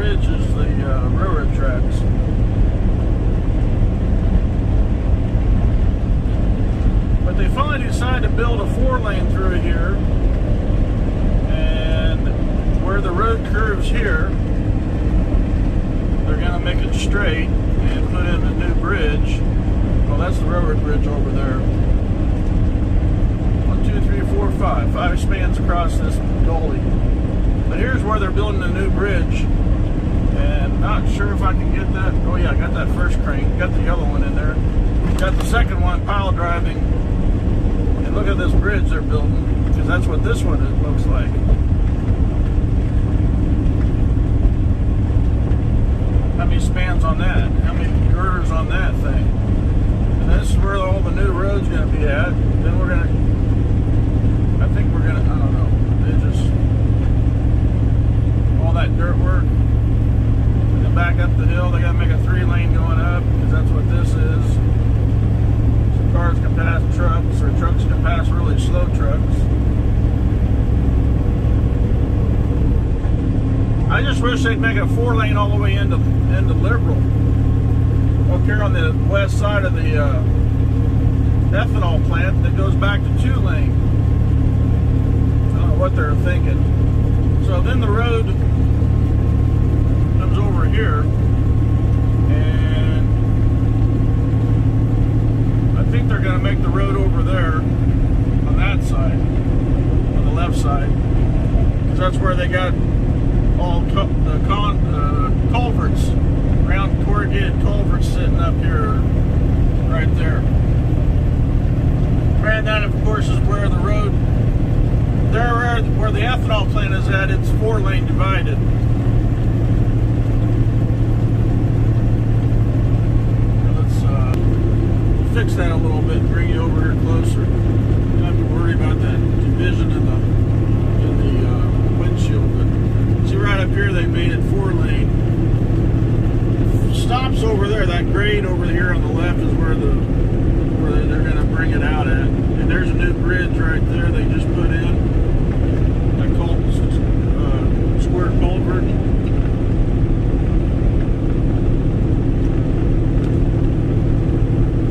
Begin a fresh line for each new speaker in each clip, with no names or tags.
ridge is the railroad tracks. But they finally decided to build a 4-lane through here, and where the road curves here, they're going to make it straight and put in a new bridge. Well, that's the railroad bridge over there. 1, 2, 3, 4, 5. 5 spans across this gully. But here's where they're building a new bridge. And not sure if I can get that. Oh yeah, I got that first crane. Got the yellow one in there. Got the second one pile driving. And look at this bridge they're building, because that's what this one looks like. How many spans on that? How many girders on that thing? And this is where all the new road's going to be at. Then we're going to, I think we're going to, I don't know. They just, all that dirt work. And then back up the hill, they got to make a 3-lane going up, because that's what this is. So cars can pass trucks, or trucks can pass really slow trucks. I just wish they'd make a 4-lane all the way into Liberal. Up here on the west side of the ethanol plant that goes back to 2-lane. I don't know what they're thinking. So then the road comes over here, and I think they're going to make the road over there on that side, on the left side, because that's where they got all the culverts, round corrugated culverts sitting up here, right there. Right that, of course, is where the road, there where the ethanol plant is at, it's 4-lane divided. Let's fix that a little bit and bring you over here closer. You don't have to worry about that division in the windshield. But see, right up here they made it 4-lane. Stops over there. That grade over here on the left is where they're going to bring it out at. And there's a new bridge right there they just put in. That square culvert.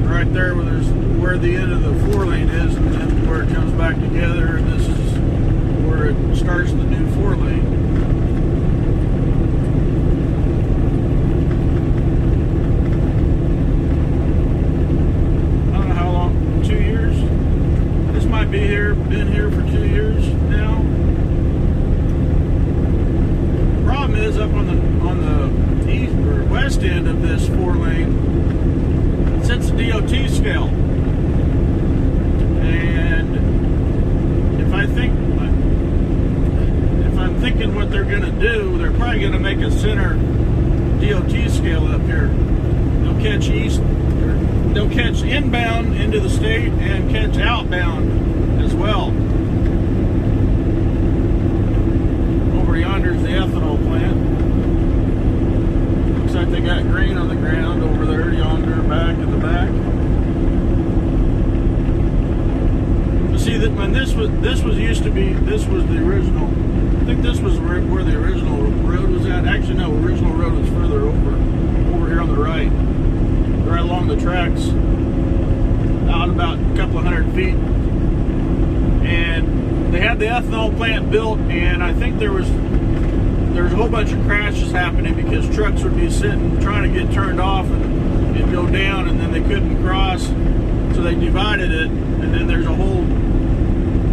Right there where the end of the 4-lane is, and then where it comes back together. And this is where it starts the new 4-lane. Been here for 2 years now. Problem is, up on the east or west end of this 4-lane, it sets a DOT scale, and if I'm thinking what they're going to do, they're probably going to make a center DOT scale up here. They'll catch they'll catch inbound into the state and catch outbound as well. Over yonder is the ethanol plant. Looks like they got grain on the ground over there, yonder, back in the back. You see that when this was used to be, this was the original. I think this was where the original road was at. Actually, no, the original road was further over here on the right along the tracks, out about a couple of 100 feet. And they had the ethanol plant built, and I think there was a whole bunch of crashes happening because trucks would be sitting trying to get turned off and go down, and then they couldn't cross, so they divided it. And then there's a whole,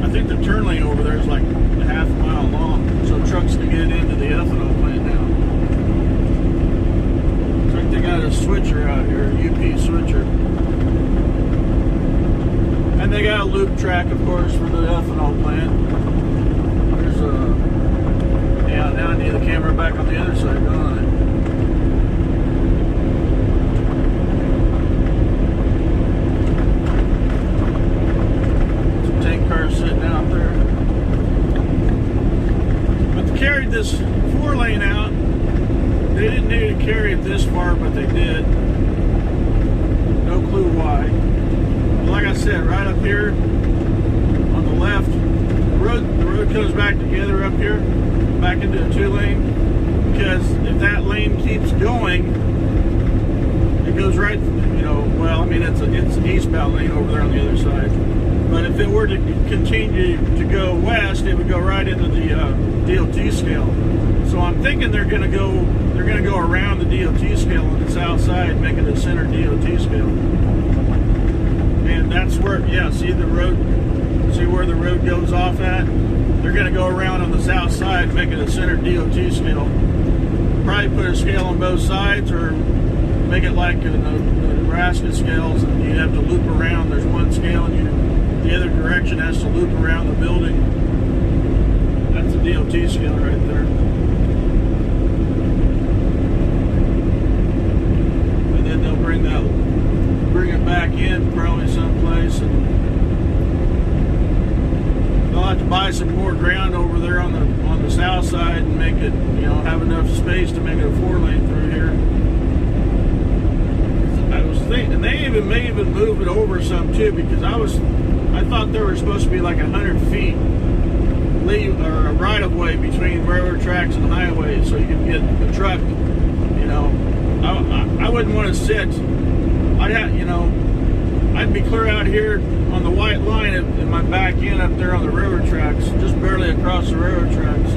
I think the turn lane over there is like a half mile long, so trucks can get into the ethanol plant now. Looks like they got a switcher out here, a UP switcher. And they got a loop track, of course, for the ethanol plant. There's yeah, now I need the camera back on the other side, don't I? Some tank cars sitting out there. But they carried this 4-lane out. They didn't need to carry it this far, but they did. No clue why. Like I said, right up here on the left, the road comes back together up here, back into a 2-lane. because if that lane keeps going, it goes right, well, I mean, it's an eastbound lane over there on the other side. But if it were to continue to go west, it would go right into the DOT scale. So I'm thinking they're going to go around the DOT scale on the south side, make it a center DOT scale. And that's where, yeah, see where the road goes off at? They're going to go around on the south side, make it a center DOT scale. Probably put a scale on both sides, or make it like the Nebraska scales, and you have to loop around. There's one scale, and the other direction has to loop around the building. That's the DOT scale right there. And then they'll bring it back in probably someplace, and they'll have to buy some more ground over there on the south side and make it, have enough space to make it a 4-lane through here. I was thinking, and they may even move it over some too, because I thought there were supposed to be like 100 feet or a right of way between railroad tracks and highways, so you can get a truck. I wouldn't want to sit. I'd be clear out here on the white line in my back end up there on the railroad tracks, just barely across the railroad tracks.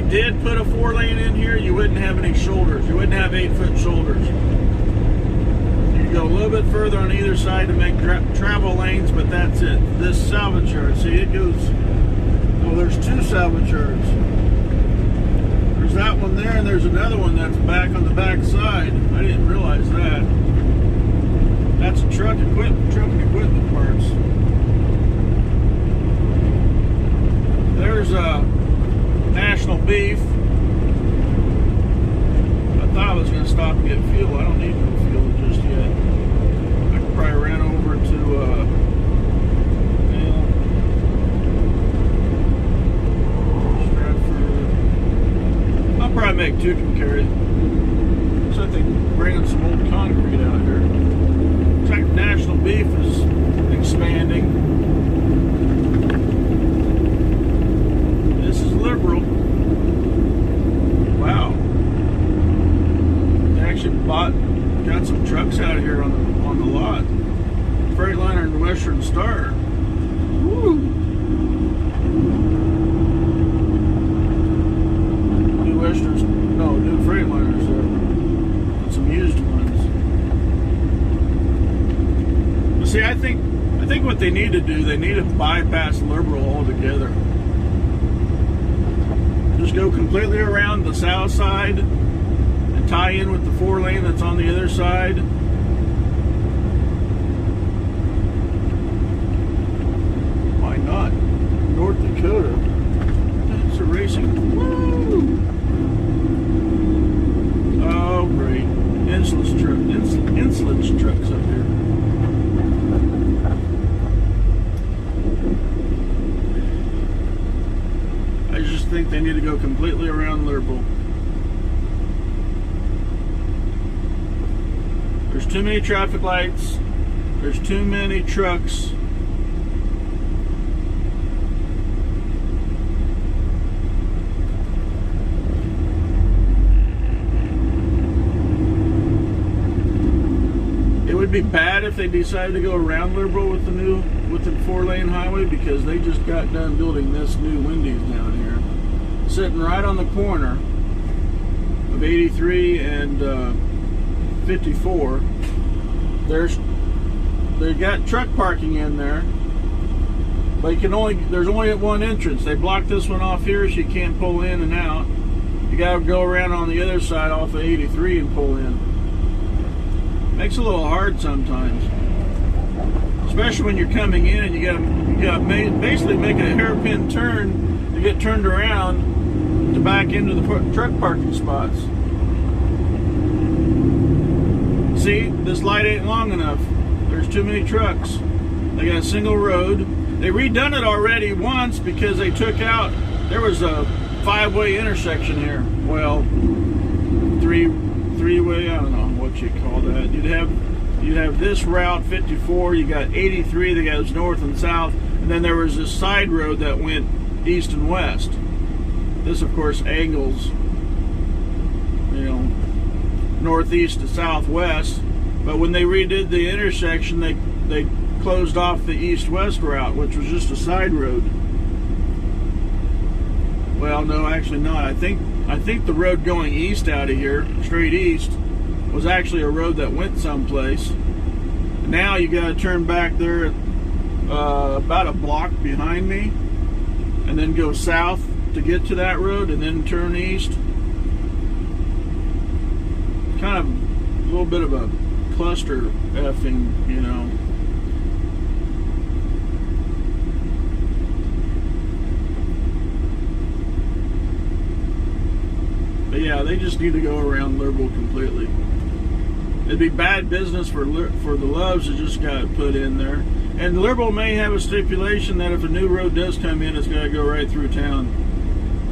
Did put a 4-lane in here, you wouldn't have any shoulders. You wouldn't have 8-foot shoulders. You go a little bit further on either side to make travel lanes, but that's it. This salvage yard, see, it goes. Oh, there's 2 salvage yards. There's that one there, and there's another one that's back on the back side. I didn't realize that. That's a truck and equipment parts. There's National Beef. I thought I was going to stop and get fuel. I don't need no fuel just yet. I could probably run over to Stratford. I'll probably make 2 can carry. Looks like they're bringing some old concrete out here. Looks like Western Star. Woo. New Freightliners there. And some used ones. But see, I think what they need to do, they need to bypass Liberal altogether. Just go completely around the south side and tie in with the 4-lane that's on the other side. Why not? North Dakota. That's a racing. Woo! Oh, great. Insolence trucks up here. I just think they need to go completely around Liberal. There's too many traffic lights. There's too many trucks. It would be bad if they decided to go around Liberal with the 4-lane highway, because they just got done building this new Wendy's down here, sitting right on the corner of 83 and 54. They got truck parking in there, but there's only one entrance. They blocked this one off here, so you can't pull in and out. You got to go around on the other side off of 83 and pull in. Makes it a little hard sometimes, especially when you're coming in and you got basically make a hairpin turn to get turned around to back into the truck parking spots. See, this light ain't long enough. There's too many trucks. They got a single road. They redone it already once because they took out, there was a 5-way intersection here. Well, three-way, I don't know what you call that. You'd have this route 54, you got 83 that goes north and south, and then there was this side road that went east and west. This, of course, angles, northeast to southwest. But when they redid the intersection, they closed off the east-west route, which was just a side road. Well, no, actually not. I think the road going east out of here, straight east, was actually a road that went someplace. Now you got to turn back there about a block behind me, and then go south to get to that road, and then turn east. Kind of a little bit of a cluster effing, But yeah, they just need to go around Liberal completely. It'd be bad business for the Loves that just got put in there. And Liberal may have a stipulation that if a new road does come in, it's got to go right through town.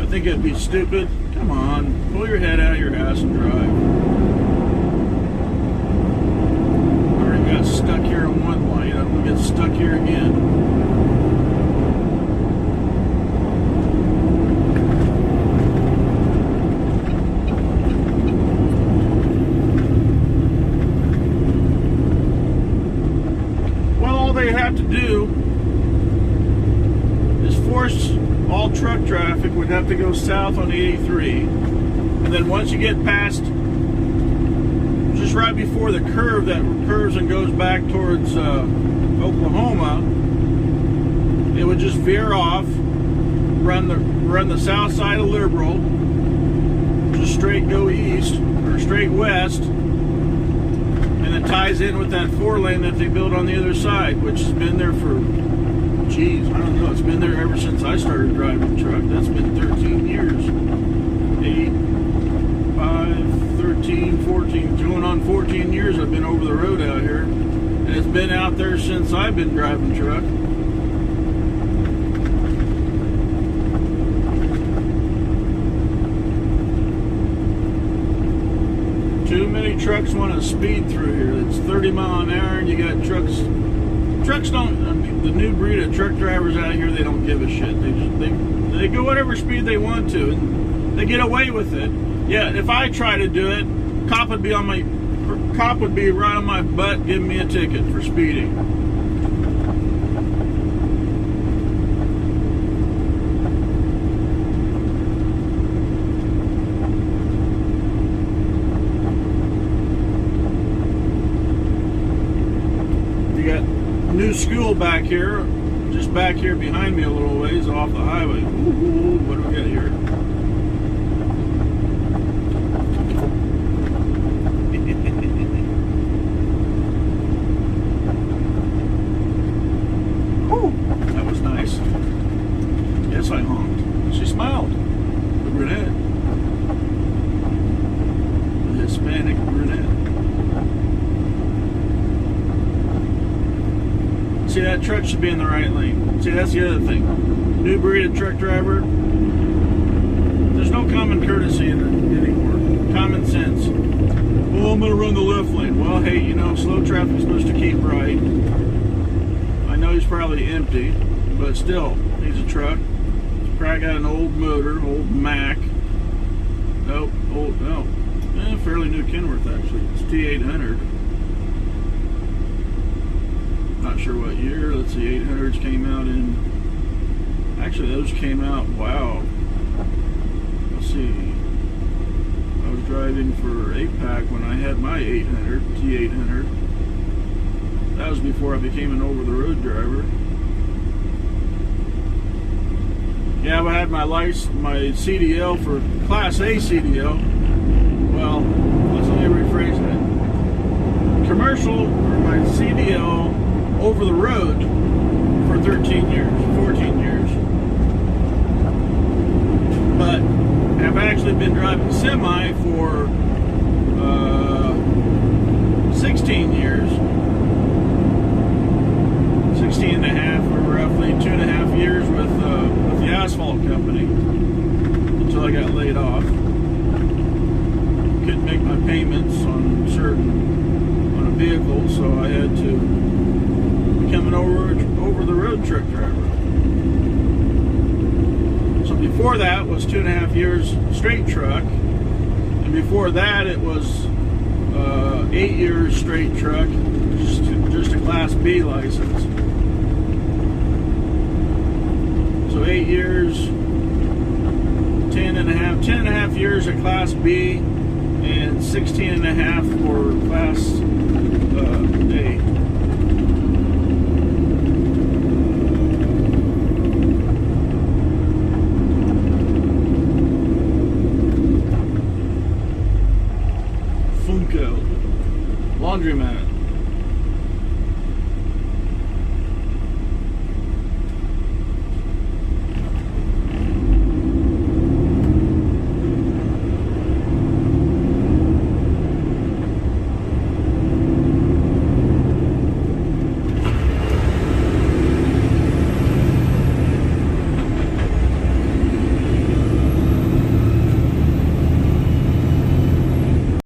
I think it'd be stupid. Come on, pull your head out of your ass and drive. I already got stuck here on one light. I'm going to get stuck here again. To do is force all truck traffic would have to go south on 83, and then once you get past just right before the curve that curves and goes back towards Oklahoma, it would just veer off, run the south side of Liberal, just straight go east or straight west, and it ties in with that 4-lane that they built on the other side, which has been there for, geez, I don't know, it's been there ever since I started driving the truck. That's been 13 years. 8, 5, 13, 14, going on 14 years I've been over the road out here. And it's been out there since I've been driving the truck. Too many trucks want to speed through here. It's 30 mile an hour, and you got trucks don't, I mean, the new breed of truck drivers out here, they don't give a shit. They go whatever speed they want to, and they get away with it. Yeah, if I try to do it, cop would be right on my butt giving me a ticket for speeding. school back here, just back here behind me a little ways off the highway. Ooh, what do we got here? Whew, that was nice. Yes, I honked. She smiled. The brunette. The Hispanic brunette. See, that truck should be in the right lane. See, that's the other thing. New breed of truck driver. There's no common courtesy in it anymore. Common sense. Oh, I'm going to run the left lane. Well, hey, you know, slow traffic's supposed to keep right. I know he's probably empty, but still, he's a truck. He's probably got an old motor, old Mack. Nope, old, no. Fairly new Kenworth, actually. It's T800. Not sure what year. Let's see, 800s came out in, actually those came out, wow, let's see, I was driving for APAC when I had my 800, T800. That was before I became an over-the-road driver. Yeah, I had my license, my CDL for Class A CDL. Well, let's let me rephrase that. Commercial, or my CDL, over the road for 13 years, 14 years. But I've actually been driving semi for 16 years. 16 and a half, or roughly 2.5 years with the asphalt company until I got laid off. Couldn't make my payments on a vehicle, so I had to become an over-the-road truck driver. So before that was 2.5 years straight truck, and before that it was 8 years straight truck, just a Class B license. So 8 years, 10 and a half years at Class B, and 16 and a half for Class A. Laundromat.